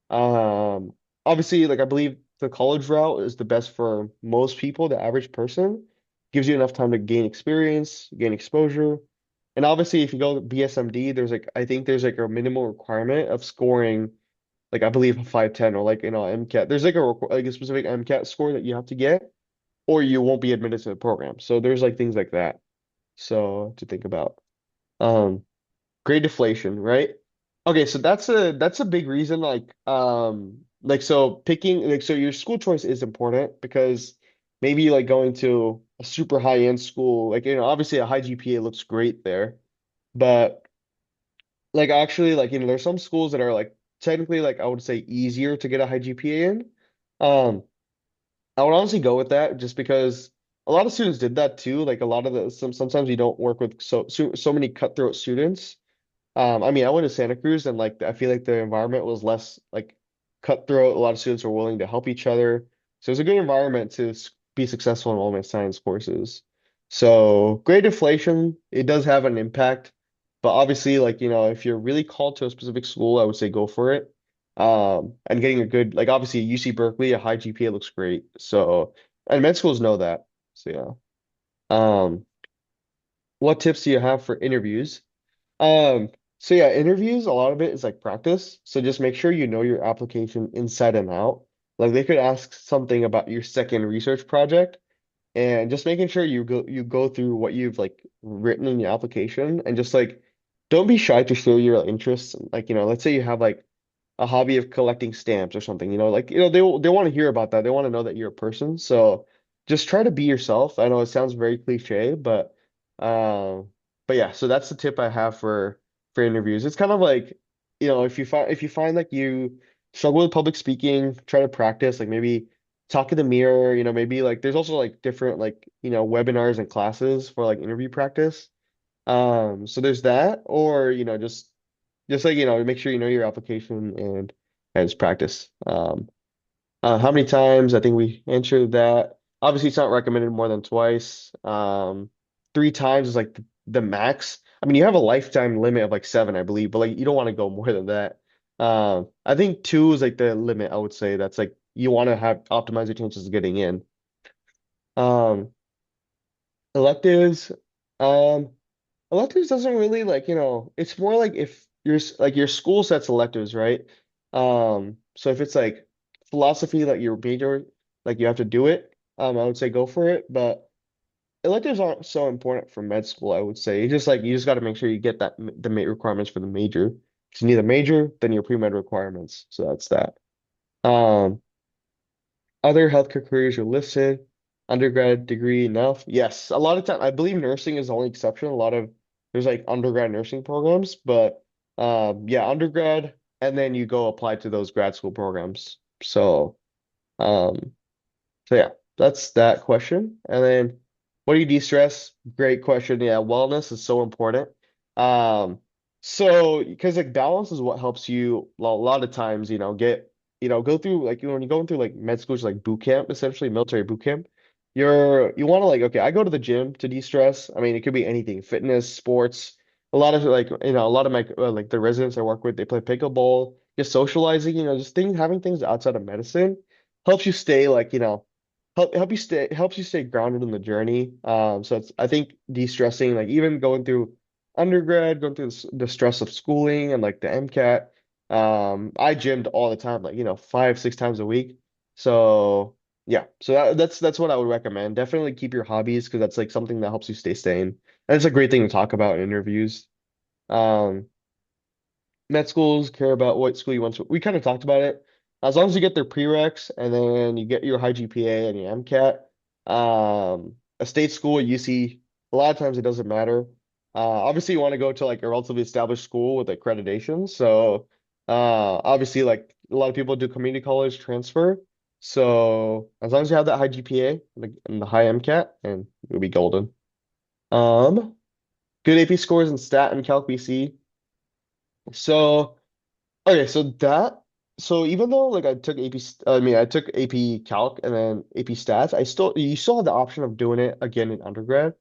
Speaker 2: um, obviously, like I believe the college route is the best for most people, the average person. Gives you enough time to gain experience, gain exposure. And obviously, if you go to BSMD, I think there's like a minimal requirement of scoring, like I believe a 510 or like MCAT. There's like a specific MCAT score that you have to get, or you won't be admitted to the program. So there's like things like that. So to think about. Um, Grade deflation, right? Okay, so that's a big reason so picking so your school choice is important because maybe like going to a super high end school, like obviously a high GPA looks great there, but like actually like there's some schools that are like technically like I would say easier to get a high GPA in. Um I would honestly go with that just because a lot of students did that too. Like a lot of sometimes you don't work with so many cutthroat students. I mean, I went to Santa Cruz and like I feel like the environment was less like cutthroat. A lot of students were willing to help each other. So it was a good environment to be successful in all my science courses. So grade deflation, it does have an impact. But obviously, like, if you're really called to a specific school, I would say go for it. And getting a good, like obviously UC Berkeley, a high GPA looks great. So, and med schools know that. So yeah. What tips do you have for interviews? Um, so yeah, interviews, a lot of it is like practice. So just make sure you know your application inside and out. Like they could ask something about your second research project and just making sure you go through what you've like written in your application and just like don't be shy to show your interests. Like, let's say you have like a hobby of collecting stamps or something, like, they want to hear about that. They want to know that you're a person. So just try to be yourself. I know it sounds very cliche, um, but yeah, so that's the tip I have for for interviews. It's kind of like, if you find like you struggle with public speaking, try to practice, like maybe talk in the mirror, maybe like there's also like different like, webinars and classes for like interview practice. So there's that, or just like, make sure you know your application and just practice. How many times? I think we answered that. Obviously, it's not recommended more than twice. 3 times is like the max. I mean, you have a lifetime limit of like 7, I believe, but like you don't want to go more than that. I think 2 is like the limit, I would say. That's like you want to have optimize your chances of getting in. Um, electives. Um, Electives doesn't really like, it's more like if like your school sets electives, right? So if it's like philosophy that your major, like you have to do it, I would say go for it. But electives aren't so important for med school, I would say. You just got to make sure you get the mate requirements for the major. Because you need a major, then your pre-med requirements. So that's that. Um, Other healthcare careers are listed. Undergrad degree enough? Yes. A lot of time, I believe nursing is the only exception. There's like undergrad nursing programs, but yeah, undergrad, and then you go apply to those grad school programs. Um, so yeah, that's that question. And then what do you de-stress? Great question. Yeah, wellness is so important. Um, so because like balance is what helps you a lot of times, go through like when you're going through like med school, it's like boot camp, essentially military boot camp. You want to like, okay, I go to the gym to de-stress. I mean, it could be anything, fitness, sports. A lot of my like the residents I work with, they play pickleball, just socializing, just having things outside of medicine helps you stay like, helps you stay grounded in the journey. So it's I think de-stressing, like even going through undergrad, going through the stress of schooling and like the MCAT. I gymmed all the time, like 5, 6 times a week. So yeah, so that's what I would recommend. Definitely keep your hobbies because that's like something that helps you stay sane. And it's a great thing to talk about in interviews. Um, Med schools care about what school you want to. We kind of talked about it. As long as you get their prereqs and then you get your high GPA and your MCAT, a state school, UC, a lot of times it doesn't matter. Obviously, you want to go to like a relatively established school with accreditation. So, obviously, like a lot of people do community college transfer. So, as long as you have that high GPA and the high MCAT, and you'll be golden. Um, Good AP scores in stat and calc BC. So. Okay, so even though like I took I took AP Calc and then AP Stats, you still have the option of doing it again in undergrad.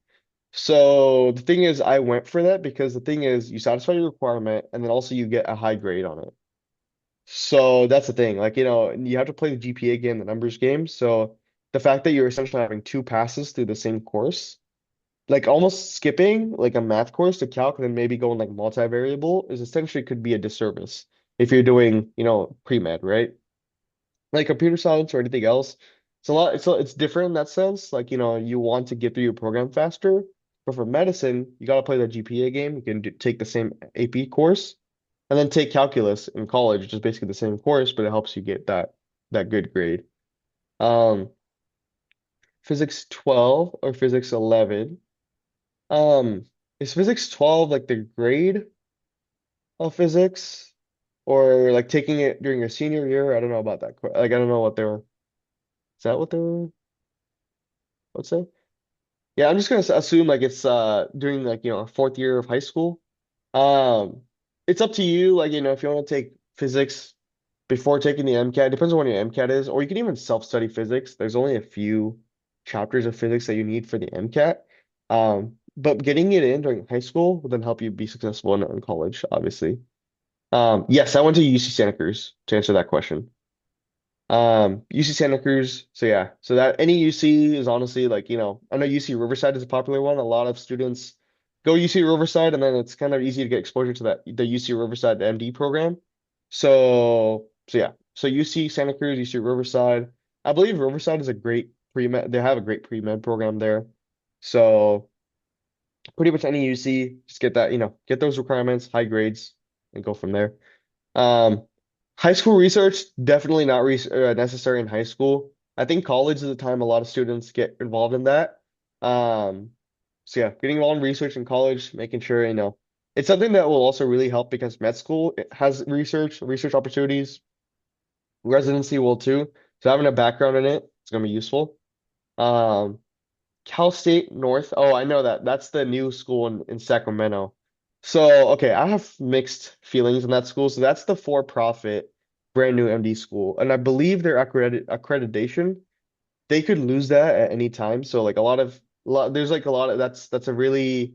Speaker 2: So the thing is, I went for that because the thing is, you satisfy your requirement and then also you get a high grade on it. So that's the thing, like you have to play the GPA game, the numbers game. So the fact that you're essentially having 2 passes through the same course, like almost skipping like a math course to calc and then maybe going like multivariable is essentially could be a disservice if you're doing, pre-med, right? Like computer science or anything else. It's different in that sense. Like, you want to get through your program faster, but for medicine, you got to play the GPA game. You can take the same AP course and then take calculus in college, which is basically the same course, but it helps you get that good grade. Um, Physics 12 or physics 11. Um, is physics 12 like the grade of physics or like taking it during your senior year? I don't know about that. Like, I don't know is that what they're, let's say? Yeah, I'm just gonna assume like it's during like, 4th year of high school. Um, it's up to you, like, if you want to take physics before taking the MCAT, it depends on what your MCAT is, or you can even self-study physics. There's only a few chapters of physics that you need for the MCAT. But getting it in during high school will then help you be successful in college, obviously. Yes, I went to UC Santa Cruz to answer that question. UC Santa Cruz. So yeah, so that any UC is honestly like, I know UC Riverside is a popular one. A lot of students go UC Riverside and then it's kind of easy to get exposure to the UC Riverside MD program. So yeah. So UC Santa Cruz, UC Riverside. I believe Riverside is a great pre-med. They have a great pre-med program there. So pretty much any UC, just get that, get those requirements, high grades, and go from there. Um, High school research, definitely not necessary in high school. I think college is the time a lot of students get involved in that. Um, so yeah, getting involved in research in college, making sure, it's something that will also really help because med school it has research opportunities. Residency will too. So having a background in it, it's gonna be useful. Um, Cal State North. Oh, I know that. That's the new school in Sacramento. So, okay, I have mixed feelings in that school. So that's the for-profit brand new MD school. And I believe their accreditation, they could lose that at any time. So like there's like a lot of that's a really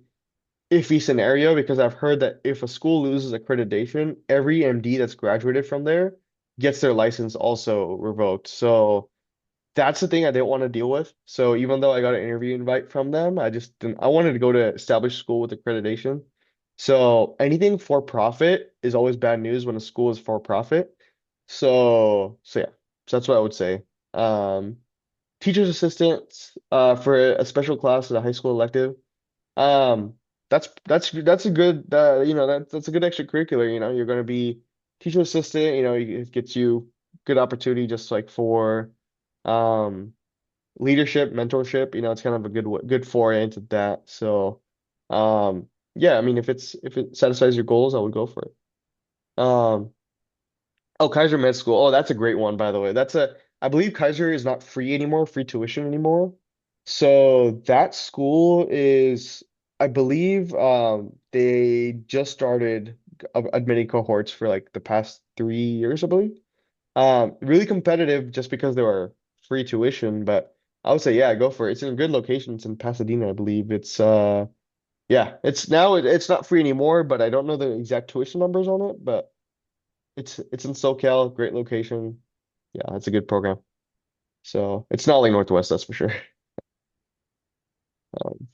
Speaker 2: iffy scenario because I've heard that if a school loses accreditation, every MD that's graduated from there gets their license also revoked. So that's the thing I didn't want to deal with. So even though I got an interview invite from them, I just didn't. I wanted to go to established school with accreditation. So anything for profit is always bad news when a school is for profit. So yeah, so that's what I would say. Um, Teacher's assistants for a special class at a high school elective. Um, that's a good that's a good extracurricular. You're going to be teacher assistant. It gets you good opportunity just like for um leadership, mentorship. It's kind of a good foray into that. So, yeah, I mean, if it satisfies your goals, I would go for it. Um, oh, Kaiser Med School. Oh, that's a great one, by the way. I believe Kaiser is not free anymore, free tuition anymore. So that school is, I believe, they just started admitting cohorts for like the past 3 years, I believe. Really competitive just because they were free tuition, but I would say yeah, go for it. It's in a good location. It's in Pasadena, I believe. Yeah, it's not free anymore, but I don't know the exact tuition numbers on it, but it's in SoCal, great location. Yeah, it's a good program. So it's not like Northwest, that's for sure. Um,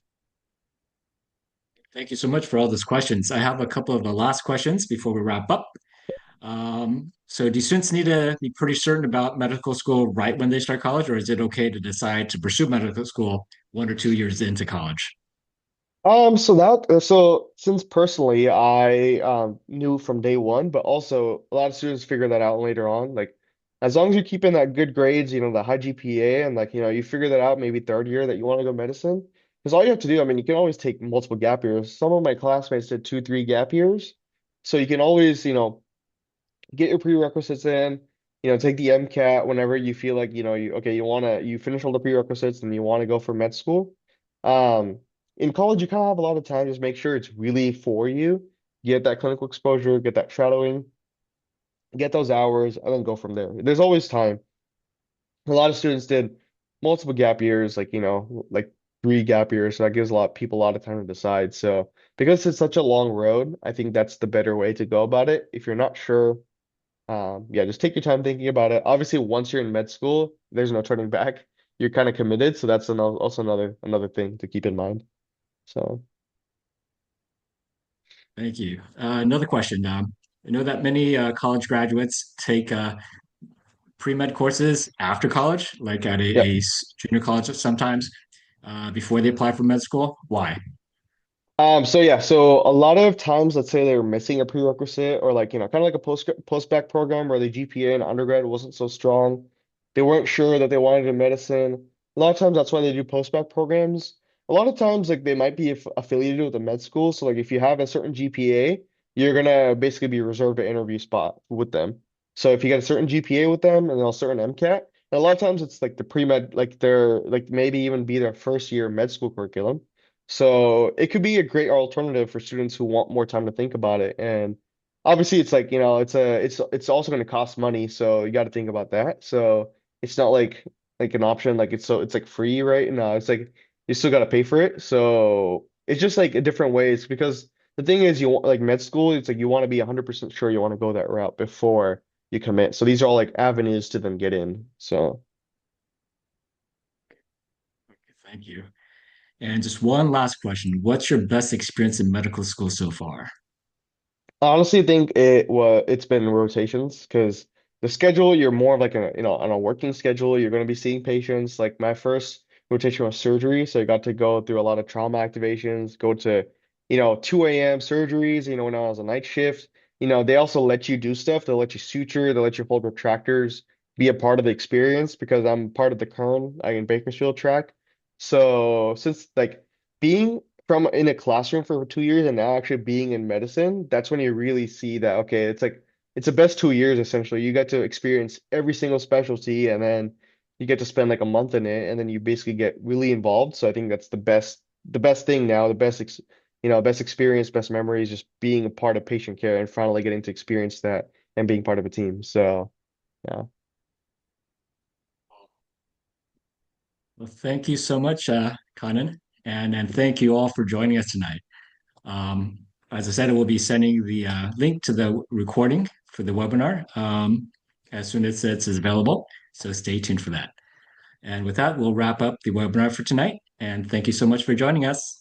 Speaker 1: Thank you so much for all those questions. I have a couple of the last questions before we wrap up. So do students need to be pretty certain about medical school right when they start college, or is it okay to decide to pursue medical school 1 or 2 years into college?
Speaker 2: so since personally I knew from day one, but also a lot of students figure that out later on. Like as long as you keep in that good grades, the high GPA and like, you figure that out maybe third year that you want to go medicine. Because all you have to do, I mean, you can always take multiple gap years. Some of my classmates did 2, 3 gap years. So you can always, get your prerequisites in, take the MCAT whenever you feel like, you finish all the prerequisites and you want to go for med school. Um, in college, you kind of have a lot of time. Just make sure it's really for you. Get that clinical exposure, get that shadowing, get those hours, and then go from there. There's always time. A lot of students did multiple gap years, like, like 3 gap years. So that gives a lot people a lot of time to decide. So because it's such a long road, I think that's the better way to go about it. If you're not sure, yeah, just take your time thinking about it. Obviously, once you're in med school, there's no turning back. You're kind of committed, so that's also another thing to keep in mind. So,
Speaker 1: Thank you. Another question. I know that many college graduates take pre-med courses after college, like at
Speaker 2: yeah.
Speaker 1: junior college sometimes, before they apply for med school. Why?
Speaker 2: So yeah, so a lot of times, let's say they're missing a prerequisite or like, kind of like a post-bac program where the GPA in undergrad wasn't so strong. They weren't sure that they wanted to medicine. A lot of times that's why they do post-bac programs. A lot of times like they might be affiliated with a med school. So like if you have a certain GPA, you're gonna basically be reserved an interview spot with them. So if you get a certain GPA with them and a certain MCAT, and a lot of times it's like the pre-med, like their like maybe even be their first year med school curriculum. So it could be a great alternative for students who want more time to think about it. And obviously it's like, it's also going to cost money, so you got to think about that. So it's not like an option like it's like free, right? No, it's like you still got to pay for it. So it's just like a different ways because the thing is you want like med school, it's like you want to be 100% sure you want to go that route before you commit. So these are all like avenues to then get in. So
Speaker 1: Thank you. And just one last question. What's your best experience in medical school so far?
Speaker 2: I honestly think it's been rotations because the schedule you're more of like on a working schedule. You're going to be seeing patients. Like my first rotation was surgery, so I got to go through a lot of trauma activations, go to 2 a.m. surgeries. When I was a night shift, they also let you do stuff. They'll let you suture, they'll let you hold retractors, be a part of the experience because I'm part of the Kern in Bakersfield track. So since like being from in a classroom for 2 years and now actually being in medicine, that's when you really see that, okay, it's like it's the best 2 years essentially. You get to experience every single specialty and then you get to spend like a month in it and then you basically get really involved. So I think that's the best thing now, the best ex best experience, best memories, just being a part of patient care and finally getting to experience that and being part of a team. So yeah.
Speaker 1: Well, thank you so much, Kannan, and thank you all for joining us tonight. Um, as I said, I will be sending the link to the recording for the webinar as soon as it's available. So stay tuned for that. And with that, we'll wrap up the webinar for tonight. And thank you so much for joining us.